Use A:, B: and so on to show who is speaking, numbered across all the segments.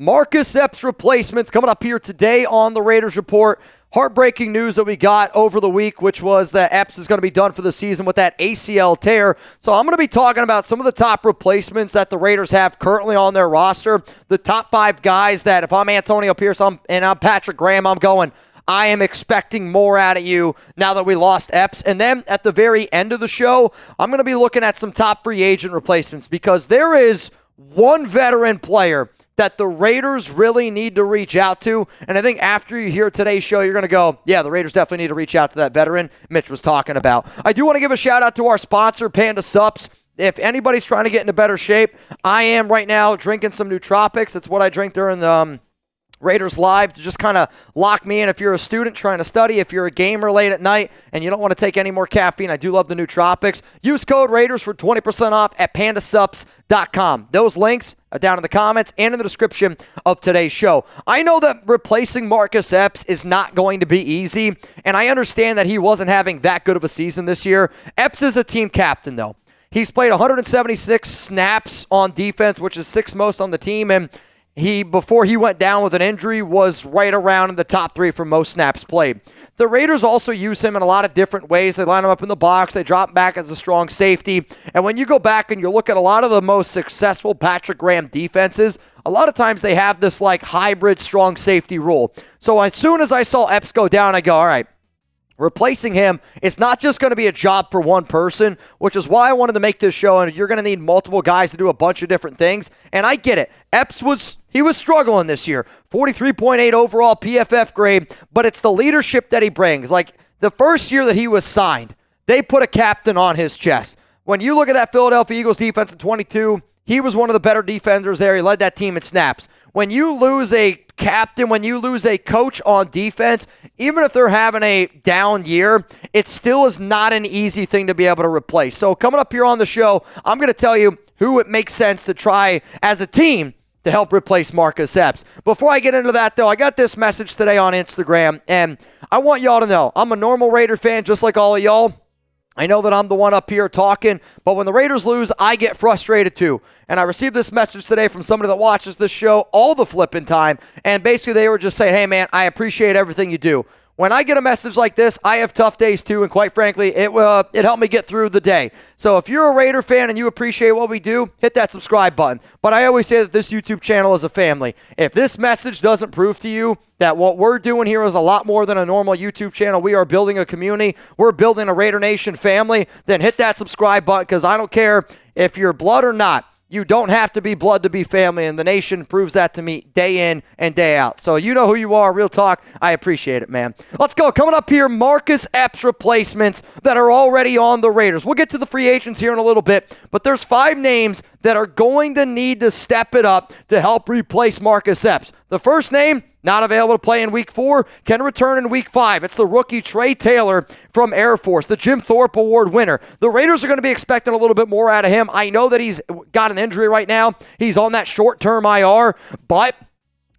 A: Marcus Epps replacements coming up here today on the Raiders Report. Heartbreaking news that we got over the week, which was that Epps is going to be done for the season with that ACL tear. So I'm going to be talking about some of the top replacements that the Raiders have currently on their roster. The top 5 guys that if I'm Antonio Pierce and I'm Patrick Graham, I'm going, I am expecting more out of you now that we lost Epps. And then at the very end of the show, I'm going to be looking at some top free agent replacements because there is one veteran player that the Raiders really need to reach out to. And I think after you hear today's show, you're going to go, yeah, the Raiders definitely need to reach out to that veteran Mitch was talking about. I do want to give a shout out to our sponsor, Panda Subs. If anybody's trying to get into better shape, I am right now drinking some nootropics. It's what I drink during the Raiders Live to just kind of lock me in. If you're a student trying to study, if you're a gamer late at night and you don't want to take any more caffeine, I do love the nootropics. Use code Raiders for 20% off at pandasubs.com. Those links are down in the comments and in the description of today's show. I know that replacing Marcus Epps is not going to be easy, and I understand that he wasn't having that good of a season this year. Epps is a team captain, though. He's played 176 snaps on defense, which is 6th most on the team, and before he went down with an injury, was right around in the top 3 for most snaps played. The Raiders also use him in a lot of different ways. They line him up in the box. They drop him back as a strong safety. And when you go back and you look at a lot of the most successful Patrick Graham defenses, a lot of times they have this like hybrid strong safety rule. So as soon as I saw Epps go down, I go, all right, replacing him is not just going to be a job for one person, which is why I wanted to make this show, and you're going to need multiple guys to do a bunch of different things. And I get it. Epps was struggling this year. 43.8 overall PFF grade, but it's the leadership that he brings. Like the first year that he was signed, they put a captain on his chest. When you look at that Philadelphia Eagles defense in 22, he was one of the better defenders there. He led that team in snaps. When you lose a captain, when you lose a coach on defense, even if they're having a down year, it still is not an easy thing to be able to replace. So coming up here on the show, I'm going to tell you who it makes sense to try as a team to help replace Marcus Epps. Before I get into that, though, I got this message today on Instagram, and I want y'all to know I'm a normal Raider fan just like all of y'all. I know that I'm the one up here talking, but when the Raiders lose, I get frustrated too. And I received this message today from somebody that watches this show all the flipping time, and basically they were just saying, hey man, I appreciate everything you do. When I get a message like this, I have tough days too, and quite frankly, it helped me get through the day. So if you're a Raider fan and you appreciate what we do, hit that subscribe button. But I always say that this YouTube channel is a family. If this message doesn't prove to you that what we're doing here is a lot more than a normal YouTube channel, we are building a community, we're building a Raider Nation family, then hit that subscribe button, because I don't care if you're blood or not. You don't have to be blood to be family, and the nation proves that to me day in and day out. So you know who you are, real talk. I appreciate it, man. Let's go. Coming up here, Marcus Epps replacements that are already on the Raiders. We'll get to the free agents here in a little bit, but there's 5 names that are going to need to step it up to help replace Marcus Epps. The first name, not available to play in Week 4, can return in Week 5. It's the rookie Trey Taylor from Air Force, the Jim Thorpe Award winner. The Raiders are going to be expecting a little bit more out of him. I know that he's got an injury right now. He's on that short-term IR, but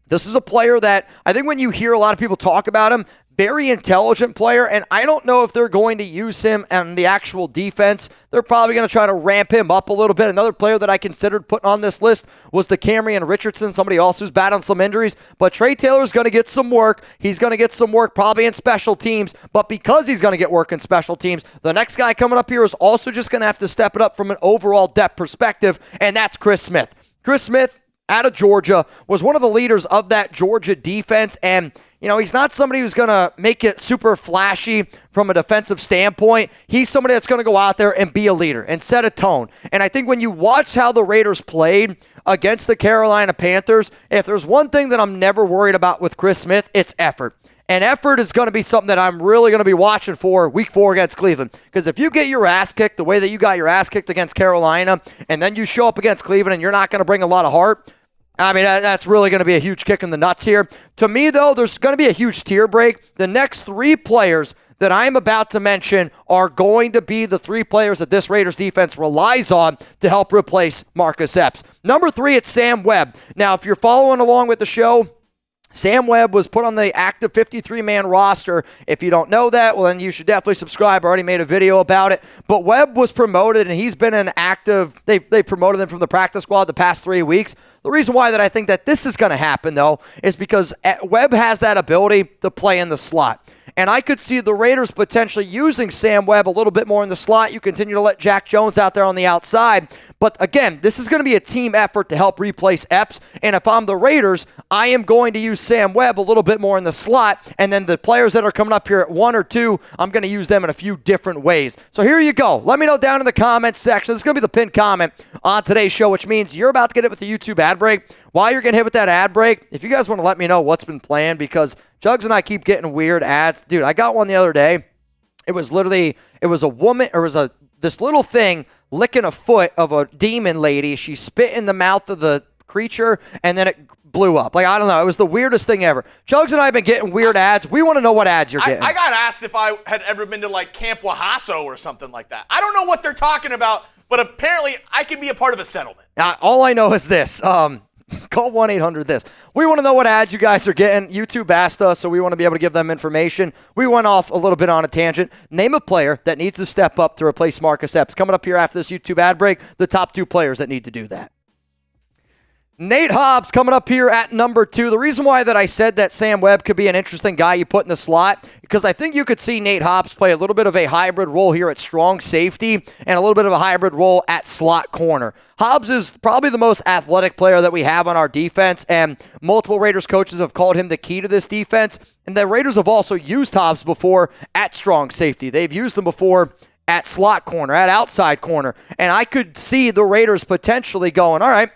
A: this is a player that I think when you hear a lot of people talk about him, very intelligent player, and I don't know if they're going to use him on the actual defense. They're probably going to try to ramp him up a little bit. Another player that I considered putting on this list was the Camryon Richardson, somebody else who's battling some injuries. But Trey Taylor's going to get some work. He's going to get some work probably in special teams. But because he's going to get work in special teams, the next guy coming up here is also just going to have to step it up from an overall depth perspective, and that's Chris Smith. Chris Smith, out of Georgia, was one of the leaders of that Georgia defense, and you know, he's not somebody who's going to make it super flashy from a defensive standpoint. He's somebody that's going to go out there and be a leader and set a tone. And I think when you watch how the Raiders played against the Carolina Panthers, if there's one thing that I'm never worried about with Chris Smith, it's effort. And effort is going to be something that I'm really going to be watching for Week 4 against Cleveland. Because if you get your ass kicked the way that you got your ass kicked against Carolina, and then you show up against Cleveland and you're not going to bring a lot of heart, I mean, that's really going to be a huge kick in the nuts here. To me, though, there's going to be a huge tear break. The next 3 players that I'm about to mention are going to be the 3 players that this Raiders defense relies on to help replace Marcus Epps. Number 3, it's Sam Webb. Now, if you're following along with the show, Sam Webb was put on the active 53-man roster. If you don't know that, well, then you should definitely subscribe. I already made a video about it. But Webb was promoted, and he's been an active. They promoted him from the practice squad the past 3 weeks. The reason why that I think that this is going to happen, though, is because Webb has that ability to play in the slot. And I could see the Raiders potentially using Sam Webb a little bit more in the slot. You continue to let Jack Jones out there on the outside. But again, this is going to be a team effort to help replace Epps. And if I'm the Raiders, I am going to use Sam Webb a little bit more in the slot. And then the players that are coming up here at 1 or 2, I'm going to use them in a few different ways. So here you go. Let me know down in the comments section. This is going to be the pinned comment on today's show, which means you're about to get hit with the YouTube ad break. While you're getting hit with that ad break, if you guys want to let me know what's been planned, because Jugs and I keep getting weird ads. Dude, I got one the other day. It was a woman, or it was this little thing licking a foot of a demon lady. She spit in the mouth of the creature, and then it blew up. Like, I don't know. It was the weirdest thing ever. Jugs and I have been getting weird ads. We want to know what ads you're getting.
B: I got asked if I had ever been to, like, Camp Wahaso or something like that. I don't know what they're talking about, but apparently I can be a part of a settlement.
A: All I know is this. Call 1-800-THIS. We want to know what ads you guys are getting. YouTube asked us, so we want to be able to give them information. We went off a little bit on a tangent. Name a player that needs to step up to replace Marcus Epps. Coming up here after this YouTube ad break, the top 2 players that need to do that. Nate Hobbs coming up here at number 2. The reason why that I said that Sam Webb could be an interesting guy you put in the slot, because I think you could see Nate Hobbs play a little bit of a hybrid role here at strong safety and a little bit of a hybrid role at slot corner. Hobbs is probably the most athletic player that we have on our defense, and multiple Raiders coaches have called him the key to this defense. And the Raiders have also used Hobbs before at strong safety. They've used him before at slot corner, at outside corner. And I could see the Raiders potentially going, all right,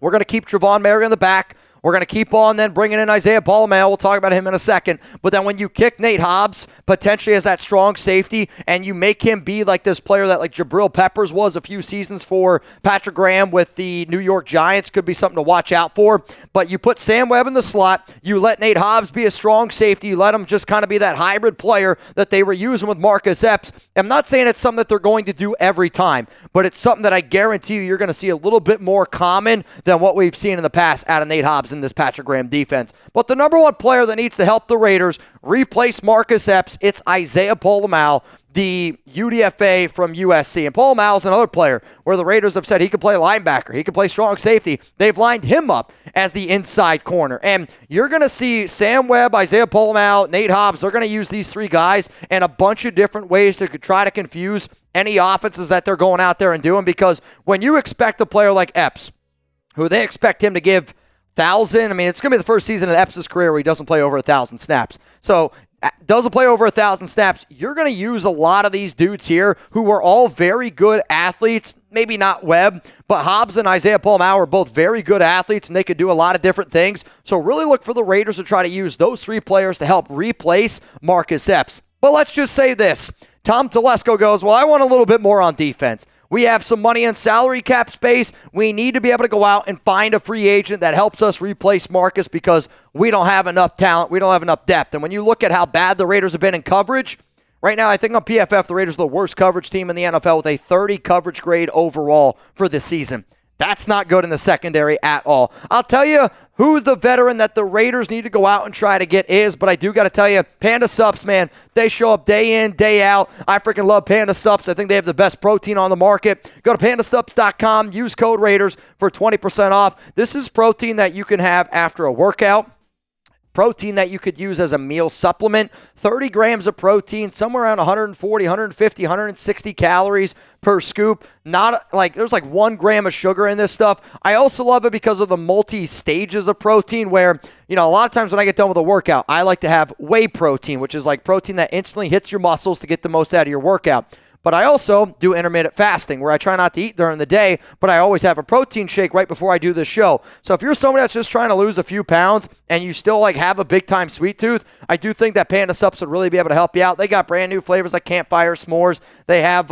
A: we're going to keep Trevon Mary in the back. We're going to keep on then bringing in Isaiah Pola-Mao. We'll talk about him in a second. But then when you kick Nate Hobbs potentially as that strong safety and you make him be like this player that like Jabril Peppers was a few seasons for Patrick Graham with the New York Giants, could be something to watch out for. But you put Sam Webb in the slot. You let Nate Hobbs be a strong safety. You let him just kind of be that hybrid player that they were using with Marcus Epps. I'm not saying it's something that they're going to do every time, but it's something that I guarantee you're going to see a little bit more common than what we've seen in the past out of Nate Hobbs in this Patrick Graham defense. But the number 1 player that needs to help the Raiders replace Marcus Epps, it's Isaiah Pola-Mao, the UDFA from USC. And Pola-Mao is another player where the Raiders have said he can play linebacker. He can play strong safety. They've lined him up as the inside corner. And you're going to see Sam Webb, Isaiah Pola-Mao, Nate Hobbs. They're going to use these 3 guys in a bunch of different ways to try to confuse any offenses that they're going out there and doing. Because when you expect a player like Epps, who they expect him to give 1,000. I mean, it's going to be the first season in Epps' career where he doesn't play over 1,000 snaps. So, doesn't play over 1,000 snaps. You're going to use a lot of these dudes here who are all very good athletes. Maybe not Webb, but Hobbs and Isaiah Pola-Mao are both very good athletes, and they could do a lot of different things. So, really look for the Raiders to try to use those 3 players to help replace Marcus Epps. But let's just say this. Tom Telesco goes, well, I want a little bit more on defense. We have some money in salary cap space. We need to be able to go out and find a free agent that helps us replace Marcus because we don't have enough talent. We don't have enough depth. And when you look at how bad the Raiders have been in coverage, right now I think on PFF the Raiders are the worst coverage team in the NFL with a 30 coverage grade overall for this season. That's not good in the secondary at all. I'll tell you who the veteran that the Raiders need to go out and try to get is, but I do got to tell you, Panda Subs, man, they show up day in, day out. I freaking love Panda Subs. I think they have the best protein on the market. Go to pandasubs.com, use code Raiders for 20% off. This is protein that you can have after a workout. Protein that you could use as a meal supplement. 30 grams of protein, somewhere around 140, 150, 160 calories per scoop. Not like there's like 1 gram of sugar in this stuff. I also love it because of the multi-stages of protein where, you know, a lot of times when I get done with a workout, I like to have whey protein, which is like protein that instantly hits your muscles to get the most out of your workout. But I also do intermittent fasting where I try not to eat during the day, but I always have a protein shake right before I do the show. So if you're somebody that's just trying to lose a few pounds and you still like have a big time sweet tooth, I do think that Panda Subs would really be able to help you out. They got brand new flavors like campfire s'mores. They have,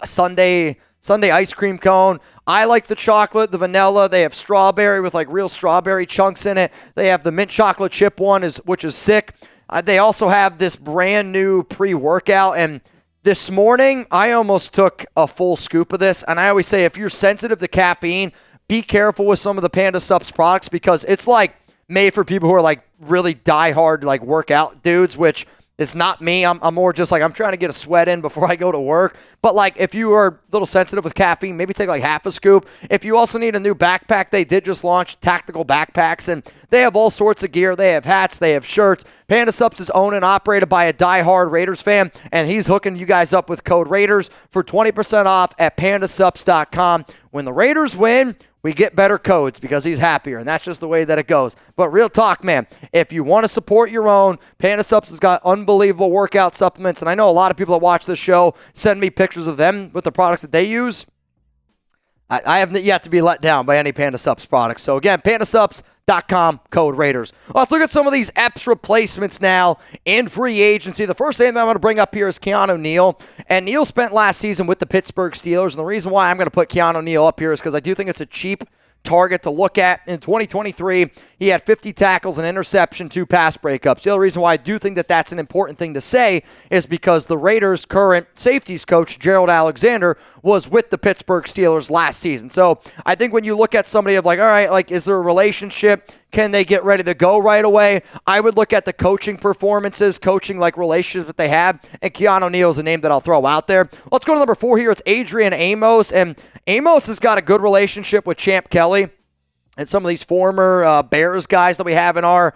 A: Sunday ice cream cone. I like the chocolate, the vanilla. They have strawberry with like real strawberry chunks in it. They have the mint chocolate chip one, which is sick. They also have this brand new pre-workout, and this morning, I almost took a full scoop of this, and I always say if you're sensitive to caffeine, be careful with some of the Panda Subs products because it's like made for people who are like really diehard like workout dudes, which It's not me. I'm more just like I'm trying to get a sweat in before I go to work. But like if you are a little sensitive with caffeine, maybe take like half a scoop. If you also need a new backpack, they did just launch tactical backpacks, and they have all sorts of gear. They have hats, they have shirts. Panda Subs is owned and operated by a diehard Raiders fan, and he's hooking you guys up with code Raiders for 20% off at pandasubs.com. When the Raiders win, we get better codes because he's happier, and that's just the way that it goes. But real talk, man, if you want to support your own, Panda Subs has got unbelievable workout supplements, and I know a lot of people that watch this show send me pictures of them with the products that they use. I haven't yet to be let down by any Panda Subs products. So again, pandasubs.com, code Raiders. Let's look at some of these Epps replacements now in free agency. The first name that I'm going to bring up here is Keanu Neal. And Neal spent last season with the Pittsburgh Steelers. And the reason why I'm going to put Keanu Neal up here is because I do think it's a cheap target to look at. In 2023, he had 50 tackles, an interception, 2 pass breakups. The other reason why I do think that that's an important thing to say is because the Raiders' current safeties coach, Gerald Alexander, was with the Pittsburgh Steelers last season. So I think when you look at somebody of like, all right, like, is there a relationship? Can they get ready to go right away? I would look at the coaching performances, coaching like relationships that they have, and Keanu Neal is a name that I'll throw out there. Let's go to number 4 here. It's Adrian Amos, and Amos has got a good relationship with Champ Kelly and some of these former Bears guys that we have in our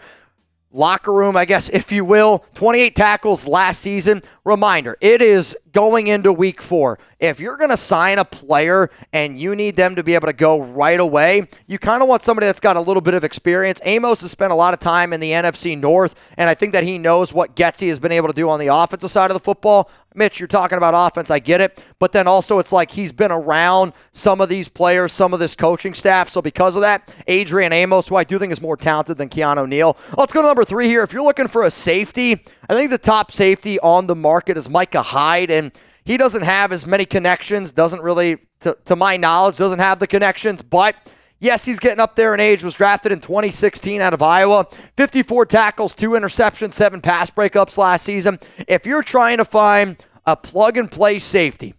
A: locker room, I guess, if you will. 28 tackles last season. Reminder, it is going into week 4. If you're going to sign a player and you need them to be able to go right away, you kind of want somebody that's got a little bit of experience. Amos has spent a lot of time in the NFC North, and I think that he knows what Getsy has been able to do on the offensive side of the football. Mitch, you're talking about offense, I get it, but then also it's like he's been around some of these players, some of this coaching staff, so because of that, Adrian Amos, who I do think is more talented than Keanu Neal. Let's go to number 3 here. If you're looking for a safety, I think the top safety on the market is Micah Hyde, and he doesn't have as many connections, doesn't really, to my knowledge, doesn't have the connections, but yes, he's getting up there in age, was drafted in 2016 out of Iowa. 54 tackles, 2 interceptions, 7 pass breakups last season. If you're trying to find a plug-and-play safety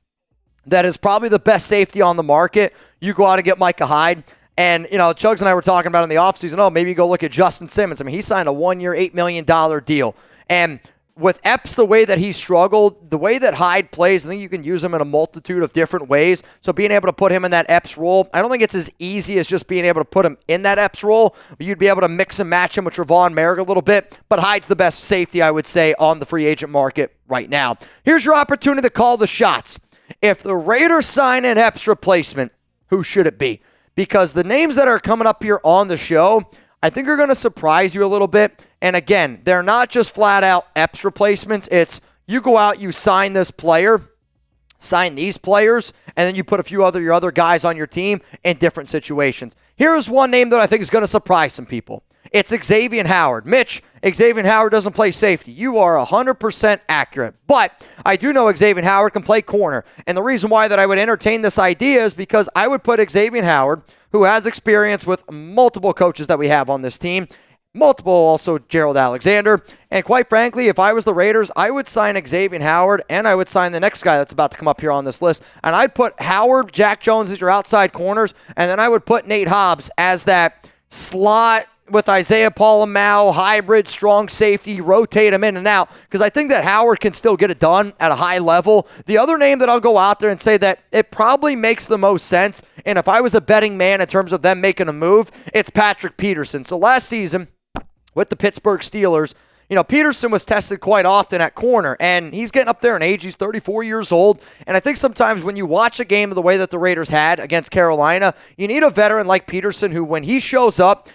A: that is probably the best safety on the market, you go out and get Micah Hyde. And, you know, Chugs and I were talking about in the offseason, maybe you go look at Justin Simmons. I mean, he signed a 1-year, $8 million deal. And with Epps, the way that he struggled, the way that Hyde plays, I think you can use him in a multitude of different ways. So being able to put him in that Epps role, I don't think it's as easy as just being able to put him in that Epps role. But you'd be able to mix and match him with Trevon Merrick a little bit. But Hyde's the best safety, I would say, on the free agent market right now. Here's your opportunity to call the shots. If the Raiders sign an Epps replacement, who should it be? Because the names that are coming up here on the show, I think are going to surprise you a little bit. And again, they're not just flat out Epps replacements. It's you go out, you sign this player, sign these players, and then you put a few your other guys on your team in different situations. Here's one name that I think is going to surprise some people. It's Xavien Howard. Mitch, Xavien Howard doesn't play safety. You are 100% accurate. But I do know Xavien Howard can play corner. And the reason why that I would entertain this idea is because I would put Xavien Howard, who has experience with multiple coaches that we have on this team, multiple also Gerald Alexander. And quite frankly, if I was the Raiders, I would sign Xavien Howard, and I would sign the next guy that's about to come up here on this list. And I'd put Howard, Jack Jones as your outside corners, and then I would put Nate Hobbs as that slot with Isaiah Pola-Mao, hybrid, strong safety, rotate him in and out, because I think that Howard can still get it done at a high level. The other name that I'll go out there and say that it probably makes the most sense, and if I was a betting man in terms of them making a move, it's Patrick Peterson. So last season with the Pittsburgh Steelers, you know, Peterson was tested quite often at corner, and he's getting up there in age. He's 34 years old, and I think sometimes when you watch a game of the way that the Raiders had against Carolina, you need a veteran like Peterson who, when he shows up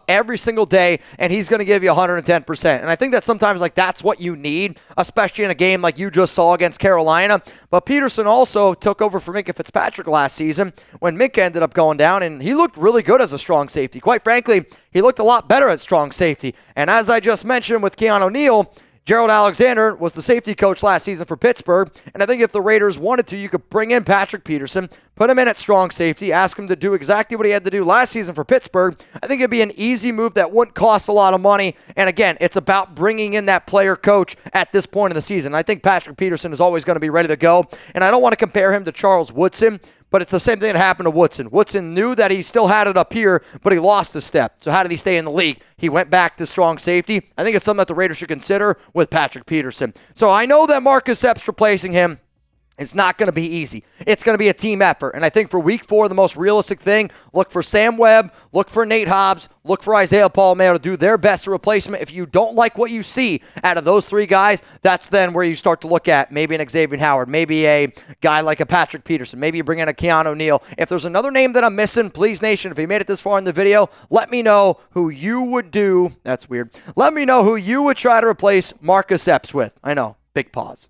A: every single day, and he's going to give you 110%. And I think that sometimes like that's what you need, especially in a game like you just saw against Carolina. But Peterson also took over for Minkah Fitzpatrick last season when Minkah ended up going down, and he looked really good as a strong safety. Quite frankly, he looked a lot better at strong safety. And as I just mentioned with Keanu Neal, Gerald Alexander was the safety coach last season for Pittsburgh, and I think if the Raiders wanted to, you could bring in Patrick Peterson, put him in at strong safety, ask him to do exactly what he had to do last season for Pittsburgh. I think it'd be an easy move that wouldn't cost a lot of money, and again, it's about bringing in that player coach at this point in the season. I think Patrick Peterson is always going to be ready to go, and I don't want to compare him to Charles Woodson, But it's the same thing that happened to Woodson. Woodson knew that he still had it up here, but he lost a step. So how did he stay in the league? He went back to strong safety. I think it's something that the Raiders should consider with Patrick Peterson. So I know that Marcus Epps replacing him, it's not going to be easy. It's going to be a team effort. And I think for week 4, the most realistic thing, look for Sam Webb, look for Nate Hobbs, look for Isaiah Pola-Mao to do their best to replace him. If you don't like what you see out of those 3 guys, that's then where you start to look at maybe an Xavien Howard, maybe a guy like a Patrick Peterson, maybe you bring in a Keanu Neal. If there's another name that I'm missing, please, Nation, if you made it this far in the video, let me know who you would do. That's weird. Let me know who you would try to replace Marcus Epps with. I know, big pause.